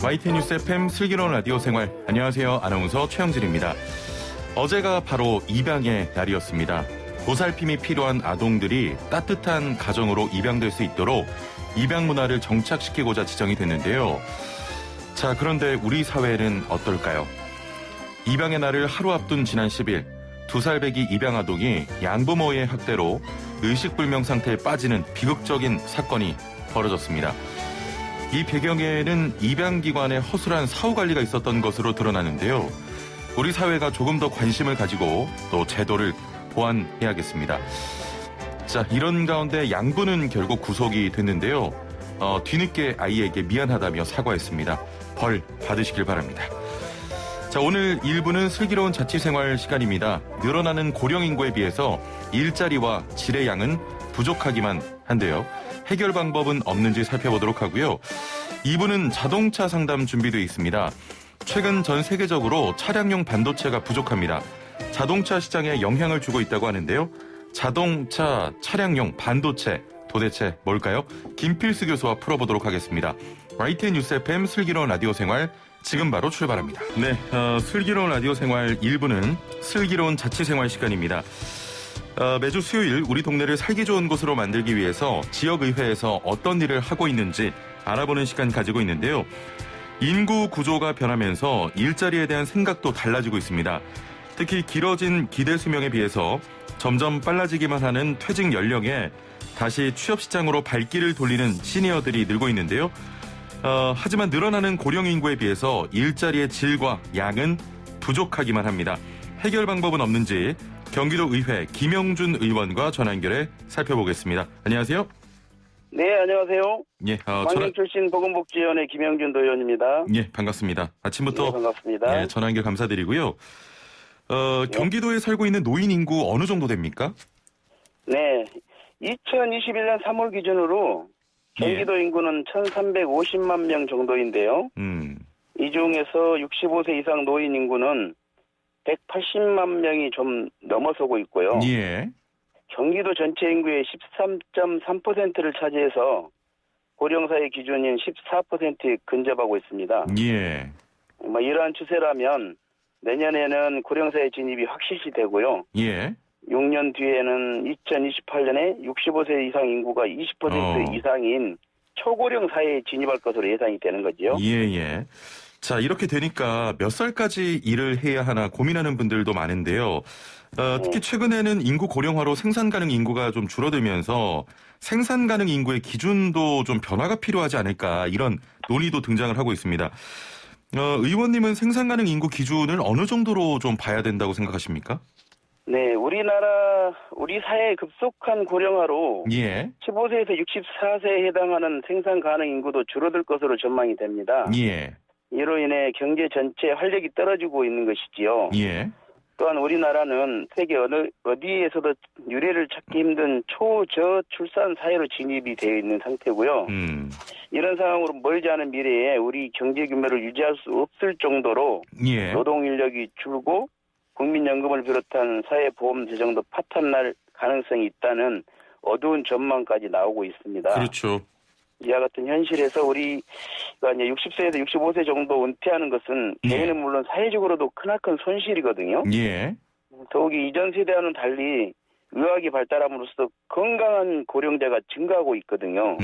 YTN 뉴스 FM 슬기로운 라디오 생활. 안녕하세요. 아나운서 최영진입니다. 어제가 바로 입양의 날이었습니다. 보살핌이 필요한 아동들이 따뜻한 가정으로 입양될 수 있도록 입양 문화를 정착시키고자 지정이 됐는데요. 자, 그런데 우리 사회는 어떨까요? 입양의 날을 하루 앞둔 지난 10일, 2살배기 입양 아동이 양부모의 학대로 의식불명 상태에 빠지는 비극적인 사건이 벌어졌습니다. 이 배경에는 입양기관의 허술한 사후관리가 있었던 것으로 드러나는데요. 우리 사회가 조금 더 관심을 가지고 또 제도를 보완해야겠습니다. 자, 이런 가운데 양부는 결국 구속이 됐는데요. 뒤늦게 아이에게 미안하다며 사과했습니다. 벌 받으시길 바랍니다. 자, 오늘 1부는 슬기로운 자취생활 시간입니다. 늘어나는 고령인구에 비해서 일자리와 질의 양은 부족하기만 한데요. 해결 방법은 없는지 살펴보도록 하고요. 2부는 자동차 상담 준비되어 있습니다. 최근 전 세계적으로 차량용 반도체가 부족합니다. 자동차 시장에 영향을 주고 있다고 하는데요. 자동차, 차량용 반도체 도대체 뭘까요? 김필수 교수와 풀어보도록 하겠습니다. YTN 뉴스 FM 슬기로운 라디오 생활 지금 바로 출발합니다. 네, 슬기로운 라디오 생활 1부는 슬기로운 자취생활 시간입니다. 매주 수요일 우리 동네를 살기 좋은 곳으로 만들기 위해서 지역의회에서 어떤 일을 하고 있는지 알아보는 시간 가지고 있는데요. 인구 구조가 변하면서 일자리에 대한 생각도 달라지고 있습니다. 특히 길어진 기대 수명에 비해서 점점 빨라지기만 하는 퇴직 연령에 다시 취업시장으로 발길을 돌리는 시니어들이 늘고 있는데요. 하지만 늘어나는 고령 인구에 비해서 일자리의 질과 양은 부족하기만 합니다. 해결 방법은 없는지 경기도 의회 김영준 의원과 전화 연결해 살펴보겠습니다. 안녕하세요. 네, 안녕하세요. 예, 광명 출신 보건복지위원회 김영준 의원입니다. 예, 반갑습니다. 아침부터 네, 반갑습니다. 예, 전화 연결 감사드리고요. 경기도에 살고 있는 노인 인구 어느 정도 됩니까? 네, 2021년 3월 기준으로 경기도 인구는 1,350만 명 정도인데요. 이 중에서 65세 이상 노인 인구는 180만 명이 좀 넘어서고 있고요. 예. 경기도 전체 인구의 13.3%를 차지해서 고령사회 기준인 14%에 근접하고 있습니다. 예. 이러한 추세라면 내년에는 고령사회 진입이 확실시 되고요. 예. 6년 뒤에는 2028년에 65세 이상 인구가 20% 이상인 초고령 사회에 진입할 것으로 예상이 되는 거죠. 예. 자, 이렇게 되니까 몇 살까지 일을 해야 하나 고민하는 분들도 많은데요. 특히 최근에는 인구 고령화로 생산 가능 인구가 좀 줄어들면서 생산 가능 인구의 기준도 좀 변화가 필요하지 않을까, 이런 논의도 등장을 하고 있습니다. 의원님은 생산 가능 인구 기준을 어느 정도로 좀 봐야 된다고 생각하십니까? 네, 우리 사회의 급속한 고령화로 15세에서 64세에 해당하는 생산 가능 인구도 줄어들 것으로 전망이 됩니다. 예. 이로 인해 경제 전체 활력이 떨어지고 있는 것이지요. 예. 또한 우리나라는 세계 어디에서도 유례를 찾기 힘든 초저출산 사회로 진입이 되어 있는 상태고요. 이런 상황으로 멀지 않은 미래에 우리 경제 규모를 유지할 수 없을 정도로 노동 인력이 줄고 국민연금을 비롯한 사회보험 재정도 파탄날 가능성이 있다는 어두운 전망까지 나오고 있습니다. 그렇죠. 이와 같은 현실에서 우리가 이제 60세에서 65세 정도 은퇴하는 것은 개인은 물론 사회적으로도 크나큰 손실이거든요. 예. 더욱이 이전 세대와는 달리 의학이 발달함으로써 건강한 고령자가 증가하고 있거든요.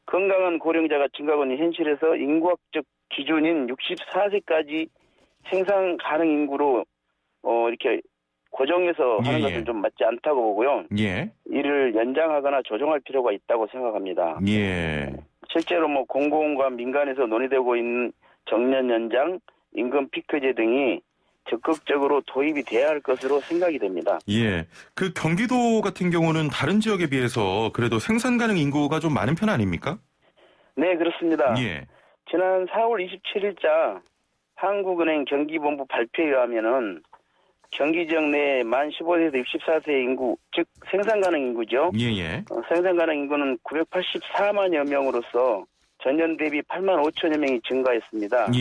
건강한 고령자가 증가하고 있는 현실에서 인구학적 기준인 64세까지 생산 가능 인구로 이렇게 고정해서 하는 것은 좀 맞지 않다고 보고요. 이를 연장하거나 조정할 필요가 있다고 생각합니다. 실제로 공공과 민간에서 논의되고 있는 정년 연장, 임금 피크제 등이 적극적으로 도입이 돼야 할 것으로 생각이 됩니다. 예. 그 경기도 같은 경우는 다른 지역에 비해서 그래도 생산 가능 인구가 좀 많은 편 아닙니까? 네, 그렇습니다. 지난 4월 27일자 한국은행 경기본부 발표에 의하면은 경기 지역 내 만 15세에서 64세 인구, 즉 생산 가능 인구죠. 생산 가능 인구는 984만여 명으로서 전년 대비 8만 5천여 명이 증가했습니다.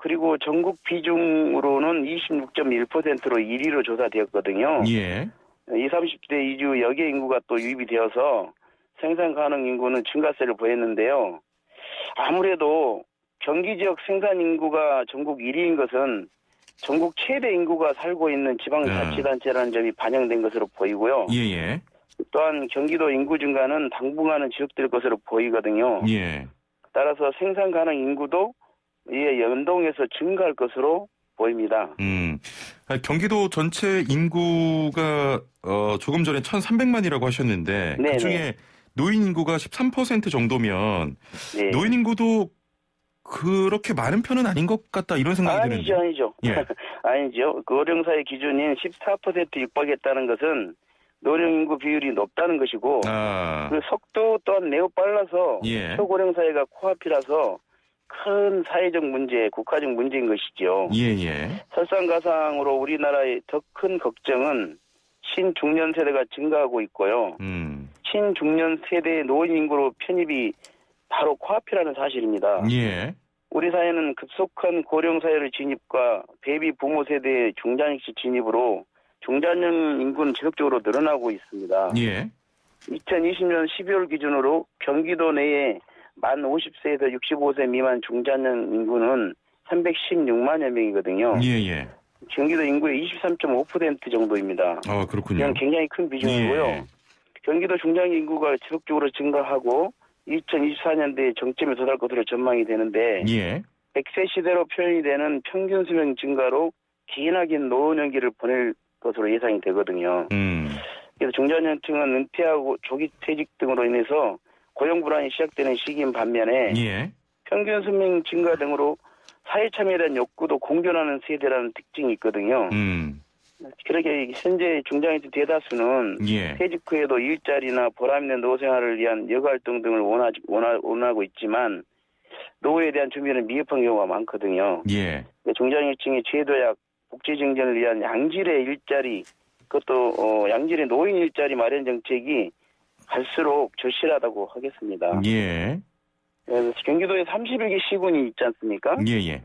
그리고 전국 비중으로는 26.1%로 1위로 조사되었거든요. 20, 30대 이주 여계 인구가 또 유입이 되어서 생산 가능 인구는 증가세를 보였는데요. 아무래도 경기 지역 생산 인구가 전국 1위인 것은 전국 최대 인구가 살고 있는 지방자치단체라는 점이 반영된 것으로 보이고요. 예. 또한 경기도 인구 증가는 당분간은 지속될 것으로 보이거든요. 예. 따라서 생산 가능 인구도 이에 연동해서 증가할 것으로 보입니다. 경기도 전체 인구가 조금 전에 1,300만이라고 하셨는데 네네. 그중에 노인 인구가 13% 정도면 네. 노인 인구도 그렇게 많은 편은 아닌 것 같다 이런 생각이 드는데. 아니죠. 예. 아니죠. 그 고령사회 기준인 14% 육박했다는 것은 노령 인구 비율이 높다는 것이고 그 속도 또한 매우 빨라서 예. 초고령 사회가 코앞이라서 큰 사회적 문제, 국가적 문제인 것이죠. 예. 설상가상으로 우리나라의 더 큰 걱정은 신중년 세대가 증가하고 있고요. 신중년 세대의 노인 인구로 편입이 바로 코앞이라는 사실입니다. 예. 우리 사회는 급속한 고령 사회의 진입과 베이비 부모 세대의 중장년시 진입으로 중장년 인구는 지속적으로 늘어나고 있습니다. 예. 2020년 12월 기준으로 경기도 내에 만 50세에서 65세 미만 중장년 인구는 316만여 명이거든요. 예. 경기도 인구의 23.5% 정도입니다. 그렇군요. 이건 굉장히 큰 비중이고요. 예. 경기도 중장년 인구가 지속적으로 증가하고 2024년대에 정점에 도달 것으로 전망이 되는데 예. 100세 시대로 표현이 되는 평균 수명 증가로 기나긴 노년기를 보낼 것으로 예상이 되거든요. 그래서 중장년층은 은퇴하고 조기 퇴직 등으로 인해서 고용 불안이 시작되는 시기인 반면에 예. 평균 수명 증가 등으로 사회 참여에 대한 욕구도 공존하는 세대라는 특징이 있거든요. 그러게 현재 중장년층 대다수는 예. 퇴직 후에도 일자리나 보람있는 노후 생활을 위한 여가활동 등을 원하고 있지만 노후에 대한 준비는 미흡한 경우가 많거든요. 예. 중장년층의 제도약, 복지 증진을 위한 양질의 일자리, 그것도 양질의 노인 일자리 마련 정책이 갈수록 절실하다고 하겠습니다. 예. 그래서 경기도에 31개 시군이 있지 않습니까? 예.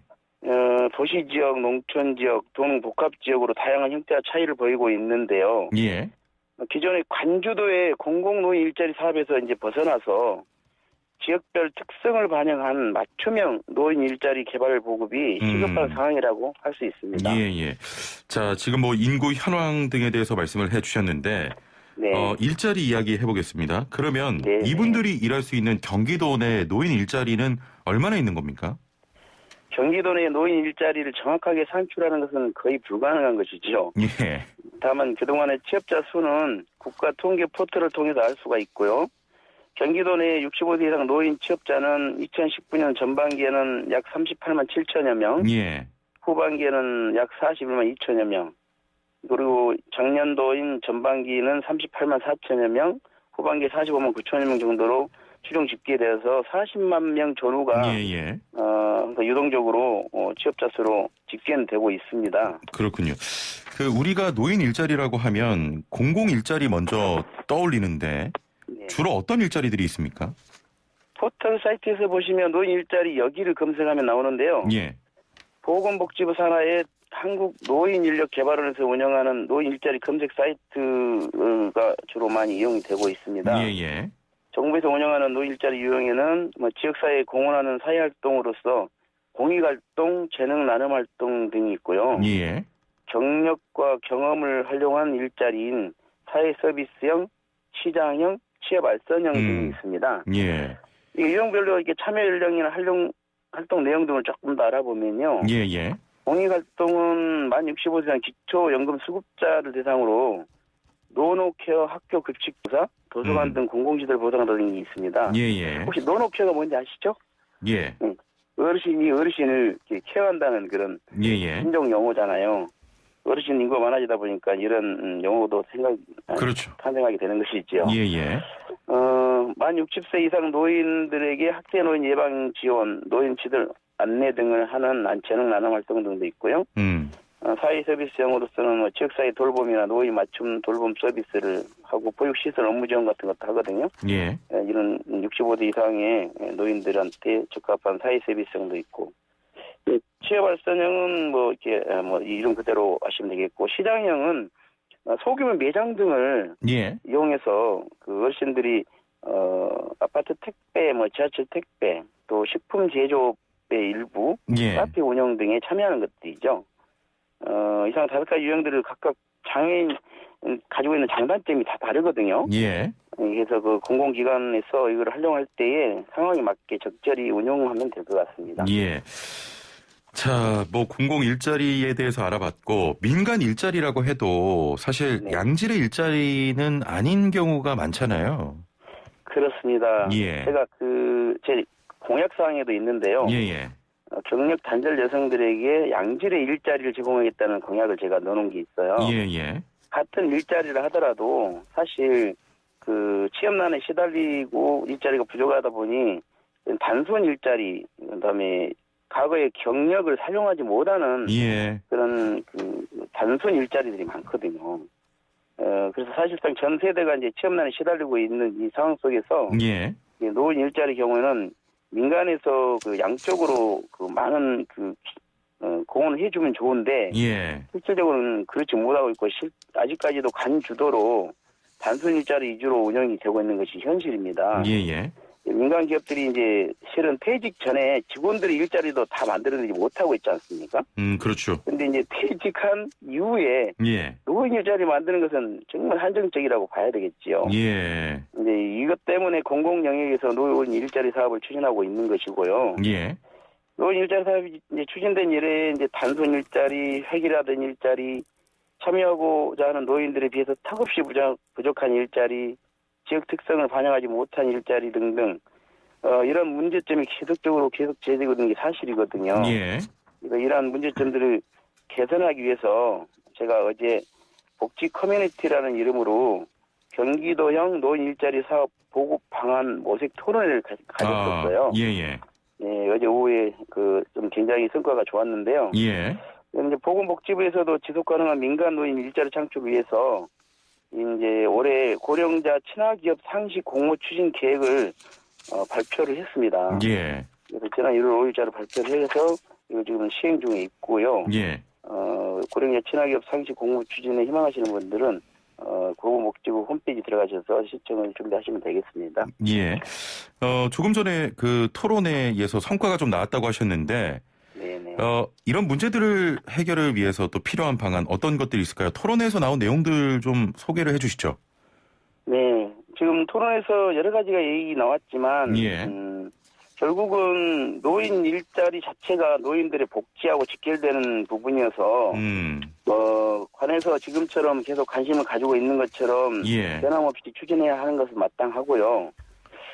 도시 지역, 농촌 지역, 도농 복합 지역으로 다양한 형태와 차이를 보이고 있는데요. 예. 기존의 관주도의 공공노인 일자리 사업에서 이제 벗어나서 지역별 특성을 반영한 맞춤형 노인 일자리 개발 보급이 시급한 상황이라고 할 수 있습니다. 예. 자, 지금 인구 현황 등에 대해서 말씀을 해주셨는데, 네. 일자리 이야기 해보겠습니다. 그러면 네. 이분들이 일할 수 있는 경기도 내 노인 일자리는 얼마나 있는 겁니까? 경기도 내 노인 일자리를 정확하게 산출하는 것은 거의 불가능한 것이죠. 예. 다만 그동안의 취업자 수는 국가 통계 포털을 통해서 알 수가 있고요. 경기도 내 65세 이상 노인 취업자는 2019년 전반기에는 약 38만 7천여 명, 예. 후반기에는 약 41만 2천여 명, 그리고 작년도인 전반기는 38만 4천여 명, 후반기에 45만 9천여 명 정도로 추정 집계돼서 40만 명 전후가 예. 유동적으로 취업자 수로 집계되고 있습니다. 그렇군요. 우리가 노인 일자리라고 하면 공공 일자리 먼저 떠올리는데 네. 주로 어떤 일자리들이 있습니까? 포털 사이트에서 보시면 노인 일자리 여기를 검색하면 나오는데요. 예. 보건복지부 산하의 한국노인인력개발원에서 운영하는 노인 일자리 검색 사이트가 주로 많이 이용이 되고 있습니다. 예. 정부에서 운영하는 노인 일자리 유형에는 지역사회에 공헌하는 사회활동으로서 공익활동, 재능 나눔활동 등이 있고요. 예. 경력과 경험을 활용한 일자리인 사회서비스형, 시장형, 취업알선형 등이 있습니다. 예. 이 유형별로 이렇게 참여 연령이나 활동 내용 등을 조금 더 알아보면요. 예. 공익활동은 만 65세 이상 기초연금 수급자를 대상으로 노노케어 학교 급식부사, 도서관 등 공공시설 보상 등이 있습니다. 예. 혹시 노노케어가 뭔지 아시죠? 예. 어르신이 어르신을 이렇게 케어한다는 그런 예. 신종 용어잖아요. 어르신 인구가 많아지다 보니까 이런 용어도 그렇죠. 탄생하게 되는 것이죠. 예. 만 60세 이상 노인들에게 학대 노인 예방 지원, 노인치들 안내 등을 하는 재능 나눔 활동 등도 있고요. 사회 서비스형으로서는 지역사회 돌봄이나 노인 맞춤 돌봄 서비스를 하고 보육시설 업무 지원 같은 것도 하거든요. 예. 이런 65세 이상의 노인들한테 적합한 사회 서비스형도 있고, 취업발전형은 이름 그대로 하시면 되겠고, 시장형은 소규모 매장 등을 이용해서 그 어르신들이 아파트 택배, 지하철 택배, 또 식품 제조 택배 일부, 예. 카페 운영 등에 참여하는 것들이죠. 이상 5가지 유형들을 각각 장애인 가지고 있는 장단점이 다 다르거든요. 예. 그래서 그 공공기관에서 이걸 활용할 때에 상황에 맞게 적절히 운용하면 될 것 같습니다. 예. 자, 뭐 공공 일자리에 대해서 알아봤고 민간 일자리라고 해도 사실 네. 양질의 일자리는 아닌 경우가 많잖아요. 그렇습니다. 예. 제가 제 공약사항에도 있는데요. 예예. 경력 단절 여성들에게 양질의 일자리를 제공하겠다는 공약을 제가 넣어놓은 게 있어요. 예예. 같은 일자리를 하더라도 사실 그 취업난에 시달리고 일자리가 부족하다 보니 단순 일자리, 그다음에 과거의 경력을 사용하지 못하는 예. 그런 단순 일자리들이 많거든요. 그래서 사실상 전 세대가 이제 취업난에 시달리고 있는 이 상황 속에서 예. 노인 일자리 경우에는 민간에서 양쪽으로 많은 공헌을 해주면 좋은데 예. 실질적으로는 그렇지 못하고 있고 아직까지도 간주도로 단순 일자리 위주로 운영이 되고 있는 것이 현실입니다. 예예. 민간 기업들이 이제 실은 퇴직 전에 직원들의 일자리도 다 만들어내지 못하고 있지 않습니까? 그렇죠. 근데 이제 퇴직한 이후에 예. 노인 일자리 만드는 것은 정말 한정적이라고 봐야 되겠지요. 예. 이제 이것 때문에 공공 영역에서 노인 일자리 사업을 추진하고 있는 것이고요. 예. 노인 일자리 사업이 이제 추진된 이래 이제 단순 일자리, 획일화된 일자리, 참여하고자 하는 노인들에 비해서 턱없이 부족한 일자리, 지역 특성을 반영하지 못한 일자리 등등 이런 문제점이 계속 제기되고 있는 게 사실이거든요. 예. 그러니까 이러한 문제점들을 개선하기 위해서 제가 어제 복지 커뮤니티라는 이름으로 경기도형 노인 일자리 사업 보급 방안 모색 토론회를 가졌었어요. 예예. 네, 어제 오후에 좀 굉장히 성과가 좋았는데요. 예. 이제 보건복지부에서도 지속 가능한 민간 노인 일자리 창출을 위해서 이제 올해 고령자 친화기업 상시 공모 추진 계획을 발표를 했습니다. 예. 그래서 지난 1월 5일자로 발표를 해서 이거 지금 시행 중에 있고요. 예. 고령자 친화기업 상시 공모 추진에 희망하시는 분들은 보건복지부 홈페이지 들어가셔서 시청을 준비하시면 되겠습니다. 예. 조금 전에 그 토론회에서 성과가 좀 나왔다고 하셨는데 네네. 이런 문제들을 해결을 위해서 또 필요한 방안 어떤 것들이 있을까요? 토론회에서 나온 내용들 좀 소개를 해 주시죠. 네. 지금 토론에서 여러 가지가 얘기 나왔지만 예. 결국은 노인 일자리 자체가 노인들의 복지하고 직결되는 부분이어서 관에서 지금처럼 계속 관심을 가지고 있는 것처럼 예. 변함없이 추진해야 하는 것은 마땅하고요.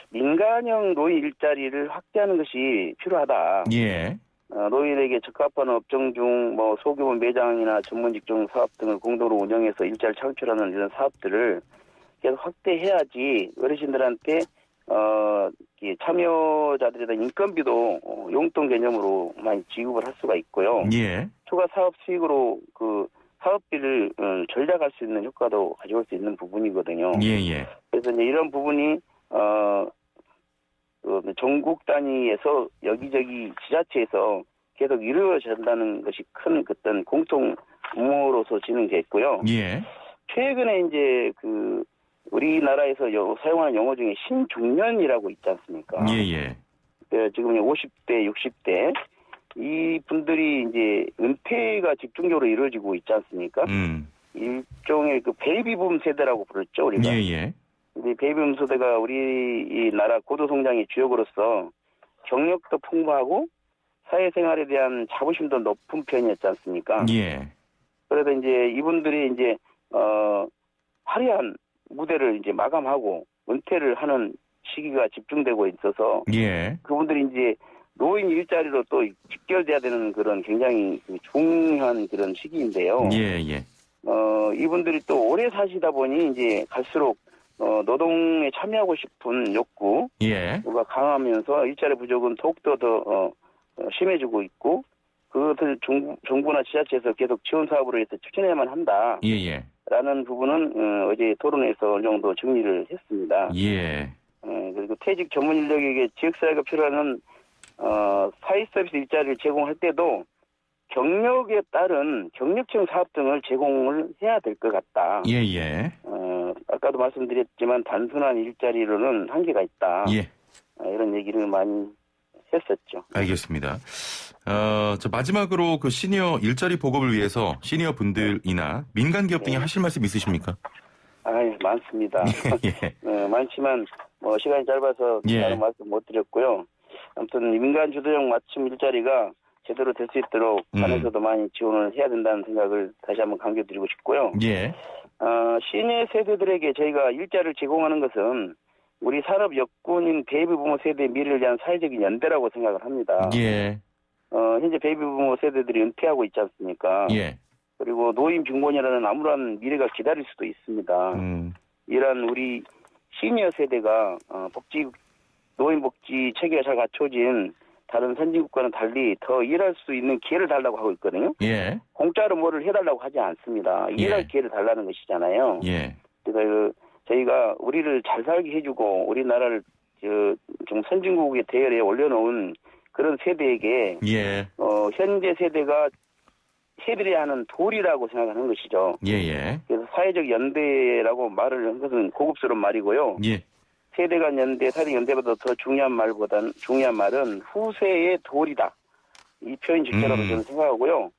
민간형 노인 일자리를 확대하는 것이 필요하다. 예. 노인에게 적합한 업종 중 소규모 매장이나 전문 직종 사업 등을 공동으로 운영해서 일자리를 창출하는 이런 사업들을 계속 확대해야지 어르신들한테 참여자들에 대한 인건비도 용돈 개념으로 많이 지급을 할 수가 있고요. 예. 추가 사업 수익으로 사업비를 절약할 수 있는 효과도 가져올 수 있는 부분이거든요. 예. 그래서 이제 이런 부분이 전국 단위에서 여기저기 지자체에서 계속 이루어진다는 것이 큰 어떤 공통 업무로서 진행됐고요. 예. 최근에 이제 우리나라에서 사용하는 용어 중에 신중년이라고 있지 않습니까? 예. 지금 50대, 60대 이 분들이 이제 은퇴가 집중적으로 이루어지고 있지 않습니까? 일종의 베이비붐 세대라고 부르죠, 우리가. 예. 근데 베이비붐 세대가 우리나라 고도 성장의 주역으로서 경력도 풍부하고 사회생활에 대한 자부심도 높은 편이었지 않습니까? 예. 그래서 이제 이분들이 이제 화려한 무대를 이제 마감하고 은퇴를 하는 시기가 집중되고 있어서 예. 그분들이 이제 노인 일자리로 또 직결돼야 되는 그런 굉장히 중요한 그런 시기인데요. 예. 이분들이 또 오래 사시다 보니 이제 갈수록 노동에 참여하고 싶은 욕구가 강하면서 일자리 부족은 더욱더 더 심해지고 있고 그것을 정부나 지자체에서 계속 지원 사업으로 해서 추진해야만 한다. 예. 라는 부분은 어제 토론에서 어느 정도 정리를 했습니다. 예. 그리고 퇴직 전문 인력에게 지역사회가 필요한 사회 서비스 일자리를 제공할 때도 경력에 따른 경력형 사업 등을 제공을 해야 될 것 같다. 예. 아까도 말씀드렸지만 단순한 일자리로는 한계가 있다. 예. 이런 얘기를 많이 했었죠. 알겠습니다. 저 마지막으로 그 시니어 일자리 보급을 위해서 시니어 분들이나 민간 기업 등에 하실 말씀 있으십니까? 많습니다. 예. 많지만 뭐 시간이 짧아서 다른 말씀 못 드렸고요. 아무튼 민간 주도형 맞춤 일자리가 제대로 될 수 있도록 관에서도 많이 지원을 해야 된다는 생각을 다시 한번 강조드리고 싶고요. 예. 시니어 세대들에게 저희가 일자리를 제공하는 것은 우리 산업 여군인 베이비 부모 세대의 미래를 위한 사회적인 연대라고 생각을 합니다. 예. 현재 베이비 부모 세대들이 은퇴하고 있지 않습니까? 예. 그리고 노인 빈곤이라는 암울한 미래가 기다릴 수도 있습니다. 이러한 우리 시니어 세대가 노인 복지 체계가 잘 갖춰진 다른 선진국과는 달리 더 일할 수 있는 기회를 달라고 하고 있거든요. 예. 공짜로 뭐를 해달라고 하지 않습니다. 일할 기회를 달라는 것이잖아요. 예. 그래서 저희가 우리를 잘 살게 해주고 우리나라를 좀 선진국의 대열에 올려놓은 그런 세대에게 현재 세대가 해드려야 하는 도리라고 생각하는 것이죠. 예. 그래서 사회적 연대라고 말을 한 것은 고급스러운 말이고요. 예. 세대 간 연대, 사회적 연대보다 더 중요한 말은 후세의 도리다. 이 표현 직접라고 저는 생각하고요.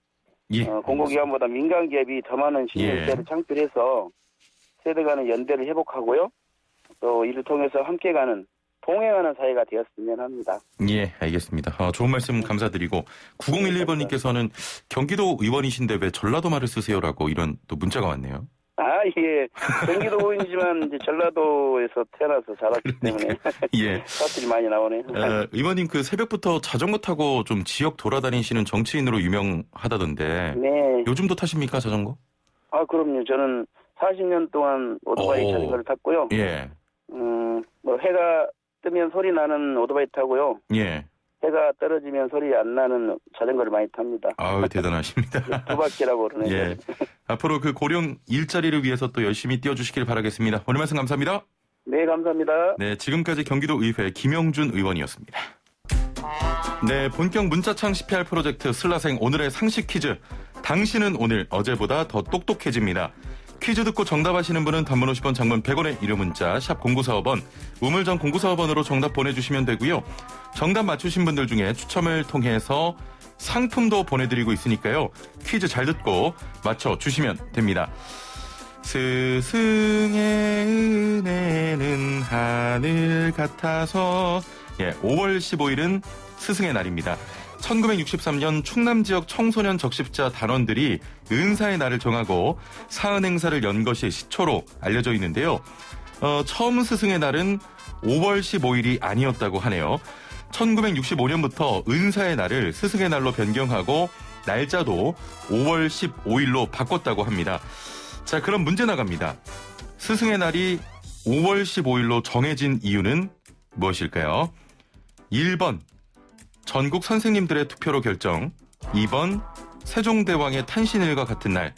예. 공공기관보다 민간기업이 더 많은 신일자를 창출해서 세대 간의 연대를 회복하고요. 또 이를 통해서 함께 가는 동행하는 사회가 되었으면 합니다. 예, 알겠습니다. 좋은 말씀 감사드리고 9011번님께서는 경기도 의원이신데 왜 전라도 말을 쓰세요라고 이런 또 문자가 왔네요. 예. 경기도 의원이지만 이제 전라도에서 태어나서 자랐기 때문에 사투리 많이 나오네요. 의원님 그 새벽부터 자전거 타고 좀 지역 돌아다니시는 정치인으로 유명하다던데. 네. 요즘도 타십니까 자전거? 그럼요. 저는 40년 동안 오토바이 자전거를 탔고요. 예. 뭐 해가 뜨면 소리 나는 오토바이 타고요. 예. 해가 떨어지면 소리 안 나는 자전거를 많이 탑니다. 아유, 대단하십니다. 두 바퀴라고 그러네요. 예. 앞으로 그 고령 일자리를 위해서 또 열심히 뛰어주시길 바라겠습니다. 오늘 말씀 감사합니다. 네, 감사합니다. 네, 지금까지 경기도 의회 김영준 의원이었습니다. 네, 본격 문자창 CPR 프로젝트 슬라생 오늘의 상식 퀴즈. 당신은 오늘 어제보다 더 똑똑해집니다. 퀴즈 듣고 정답하시는 분은 단문 50원, 장문 100원의 유료 문자 샵 0945번, 우물정 0945번으로 정답 보내주시면 되고요. 정답 맞추신 분들 중에 추첨을 통해서 상품도 보내드리고 있으니까요. 퀴즈 잘 듣고 맞춰주시면 됩니다. 스승의 은혜는 하늘 같아서 5월 15일은 스승의 날입니다. 1963년 충남 지역 청소년 적십자 단원들이 은사의 날을 정하고 사은 행사를 연 것이 시초로 알려져 있는데요. 처음 스승의 날은 5월 15일이 아니었다고 하네요. 1965년부터 은사의 날을 스승의 날로 변경하고 날짜도 5월 15일로 바꿨다고 합니다. 자, 그럼 문제 나갑니다. 스승의 날이 5월 15일로 정해진 이유는 무엇일까요? 1번 전국 선생님들의 투표로 결정, 2번 세종대왕의 탄신일과 같은 날,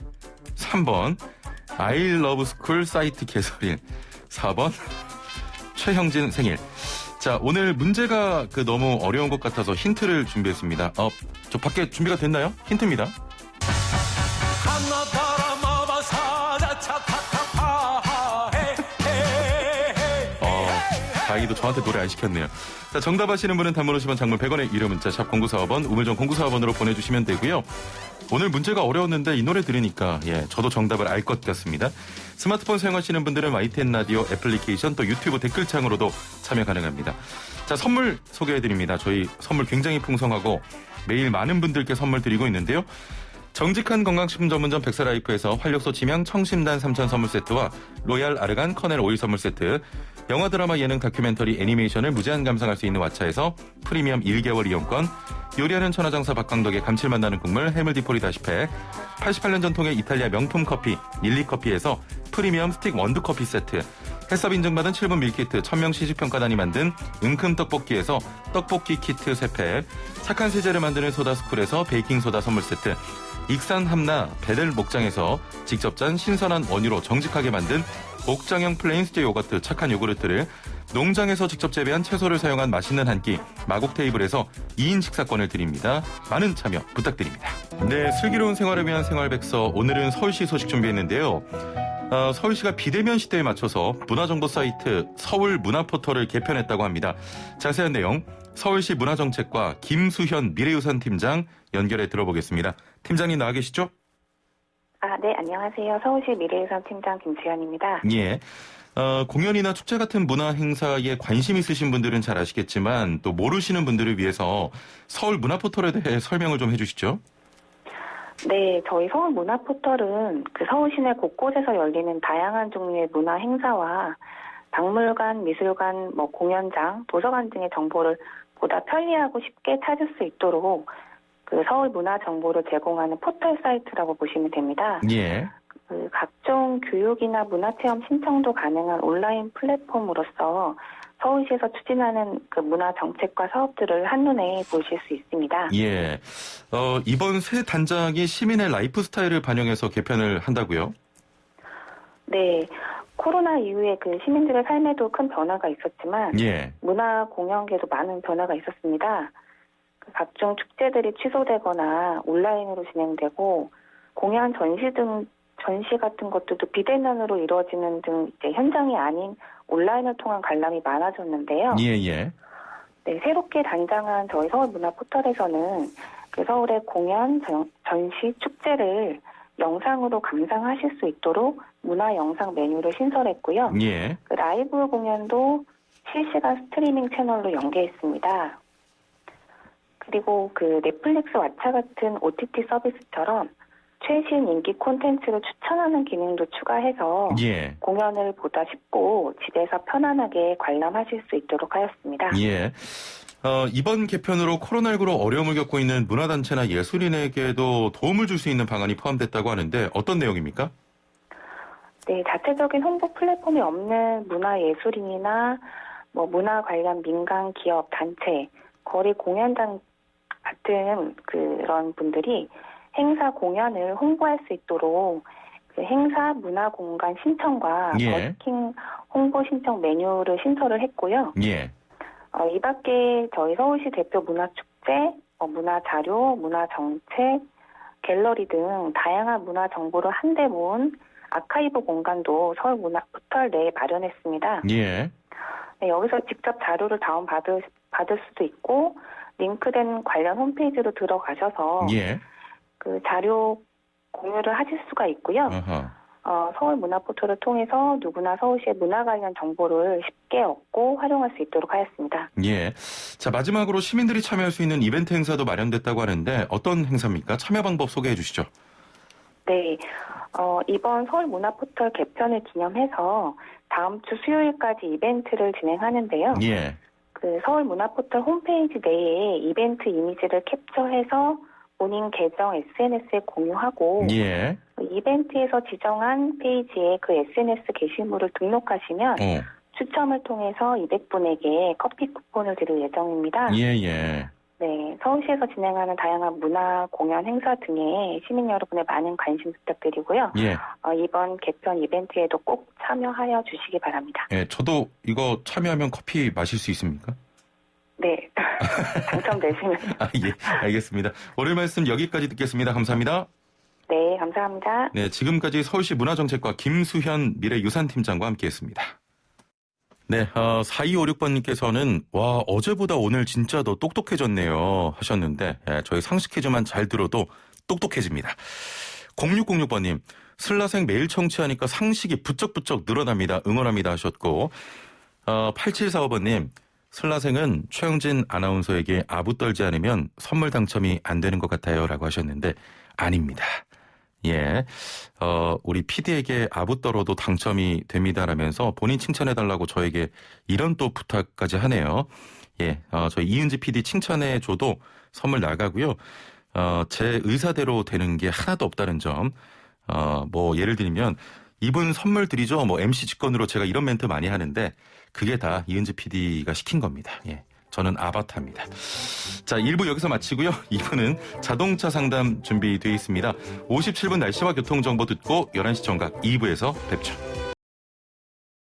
3번 I love school 사이트 개설일, 4번 최형진 생일. 자, 오늘 문제가 너무 어려운 것 같아서 힌트를 준비했습니다. 저 밖에 준비가 됐나요? 힌트입니다. 다행히도 저한테 노래 안 시켰네요. 자, 정답하시는 분은 단문 50원, 장문 100원의 유료 문자 샵 0945번, 우물정 0945번으로 보내주시면 되고요. 오늘 문제가 어려웠는데 이 노래 들으니까 저도 정답을 알 것 같습니다. 스마트폰 사용하시는 분들은 YTN 라디오 애플리케이션 또 유튜브 댓글창으로도 참여 가능합니다. 자, 선물 소개해드립니다. 저희 선물 굉장히 풍성하고 매일 많은 분들께 선물 드리고 있는데요. 정직한 건강식품 전문점 백사라이프에서 활력소 치명 청심단 3천 선물 세트와 로얄 아르간 커넬 오일 선물 세트, 영화 드라마 예능 다큐멘터리 애니메이션을 무제한 감상할 수 있는 왓챠에서 프리미엄 1개월 이용권, 요리하는 천하장사 박강덕의 감칠맛 나는 국물 해물디포리 다시팩, 88년 전통의 이탈리아 명품 커피 릴리커피에서 프리미엄 스틱 원두커피 세트, 해썹 인증받은 7분 밀키트 1000명 시식평가단이 만든 은큼 떡볶이에서 떡볶이 키트 3팩, 착한 세제를 만드는 소다스쿨에서 베이킹소다 선물 세트, 익산 함나 베델 목장에서 직접 짠 신선한 원유로 정직하게 만든 목장형 플레인 수제 요거트 착한 요구르트를, 농장에서 직접 재배한 채소를 사용한 맛있는 한 끼 마곡 테이블에서 2인 식사권을 드립니다. 많은 참여 부탁드립니다. 네, 슬기로운 생활을 위한 생활백서, 오늘은 서울시 소식 준비했는데요. 서울시가 비대면 시대에 맞춰서 문화정보 사이트 서울 문화포털을 개편했다고 합니다. 자세한 내용 서울시 문화정책과 김수현 미래유산팀장 연결해 들어보겠습니다. 팀장님 나와 계시죠? 네, 안녕하세요. 서울시 미래유산팀장 김수현입니다. 예. 공연이나 축제 같은 문화 행사에 관심 있으신 분들은 잘 아시겠지만 또 모르시는 분들을 위해서 서울 문화포털에 대해 설명을 좀 해주시죠. 네, 저희 서울 문화포털은 서울 시내 곳곳에서 열리는 다양한 종류의 문화 행사와 박물관, 미술관, 공연장, 도서관 등의 정보를 보다 편리하고 쉽게 찾을 수 있도록 서울 문화 정보를 제공하는 포털 사이트라고 보시면 됩니다. 예. 각종 교육이나 문화체험 신청도 가능한 온라인 플랫폼으로서 서울시에서 추진하는 문화 정책과 사업들을 한눈에 보실 수 있습니다. 예. 이번 새 단장이 시민의 라이프 스타일을 반영해서 개편을 한다고요? 네. 코로나 이후에 시민들의 삶에도 큰 변화가 있었지만 예. 문화 공연계도 많은 변화가 있었습니다. 각종 축제들이 취소되거나 온라인으로 진행되고 공연 전시 같은 것들도 비대면으로 이루어지는 등 현장이 아닌 온라인을 통한 관람이 많아졌는데요. 예. 네, 새롭게 단장한 저희 서울 문화 포털에서는 서울의 공연, 전시, 축제를 영상으로 감상하실 수 있도록 문화 영상 메뉴를 신설했고요. 예. 라이브 공연도 실시간 스트리밍 채널로 연계했습니다. 그리고 넷플릭스 왓챠 같은 OTT 서비스처럼 최신 인기 콘텐츠를 추천하는 기능도 추가해서 예. 공연을 보다 쉽고 집에서 편안하게 관람하실 수 있도록 하였습니다. 예. 이번 개편으로 코로나19로 어려움을 겪고 있는 문화단체나 예술인에게도 도움을 줄 수 있는 방안이 포함됐다고 하는데 어떤 내용입니까? 네, 자체적인 홍보 플랫폼이 없는 문화예술인이나 문화 관련 민간 기업, 단체, 거리 공연장 같은 그런 분들이 행사 공연을 홍보할 수 있도록 행사 문화 공간 신청과 예. 버스킹 홍보 신청 메뉴를 신설을 했고요. 예. 이 밖에 저희 서울시 대표 문화축제, 문화자료, 문화정책, 갤러리 등 다양한 문화 정보를 한데 모은 아카이브 공간도 서울 문화 포털 내에 마련했습니다. 예. 네, 여기서 직접 자료를 다운받을 수도 있고 링크된 관련 홈페이지로 들어가셔서 예. 자료 공유를 하실 수가 있고요. 서울 문화 포털을 통해서 누구나 서울시의 문화 관련 정보를 쉽게 얻고 활용할 수 있도록 하였습니다. 예. 자, 마지막으로 시민들이 참여할 수 있는 이벤트 행사도 마련됐다고 하는데 어떤 행사입니까? 참여 방법 소개해 주시죠. 네. 이번 서울 문화 포털 개편을 기념해서 다음 주 수요일까지 이벤트를 진행하는데요. 예. 서울 문화 포털 홈페이지 내에 이벤트 이미지를 캡처해서 본인 계정 SNS에 공유하고 예. 이벤트에서 지정한 페이지에 SNS 게시물을 등록하시면 추첨을 통해서 200분에게 커피 쿠폰을 드릴 예정입니다. 예. 네, 서울시에서 진행하는 다양한 문화 공연 행사 등에 시민 여러분의 많은 관심 부탁드리고요. 예. 이번 개편 이벤트에도 꼭 참여하여 주시기 바랍니다. 예, 저도 이거 참여하면 커피 마실 수 있습니까? 네, 당첨되시면. 예, 알겠습니다. 오늘 말씀 여기까지 듣겠습니다. 감사합니다. 네, 감사합니다. 네, 지금까지 서울시 문화정책과 김수현 미래유산팀장과 함께했습니다. 네, 4256번님께서는 와 어제보다 오늘 진짜 더 똑똑해졌네요 하셨는데 저희 상식 퀴즈만 잘 들어도 똑똑해집니다. 0606번님 슬라생 매일 청취하니까 상식이 부쩍부쩍 늘어납니다. 응원합니다 하셨고 8745번님 슬라생은 최영진 아나운서에게 아부 떨지 않으면 선물 당첨이 안 되는 것 같아요 라고 하셨는데 아닙니다. 예, 우리 PD에게 아부 떨어도 당첨이 됩니다라면서 본인 칭찬해달라고 저에게 이런 또 부탁까지 하네요. 예, 저희 이은지 PD 칭찬해줘도 선물 나가고요. 제 의사대로 되는 게 하나도 없다는 점. 예를 들면 이분 선물 드리죠. MC 직권으로 제가 이런 멘트 많이 하는데 그게 다 이은지 PD가 시킨 겁니다. 예. 저는 아바타입니다. 자, 1부 여기서 마치고요. 2부는 자동차 상담 준비되어 있습니다. 57분 날씨와 교통정보 듣고 11시 정각 2부에서 뵙죠.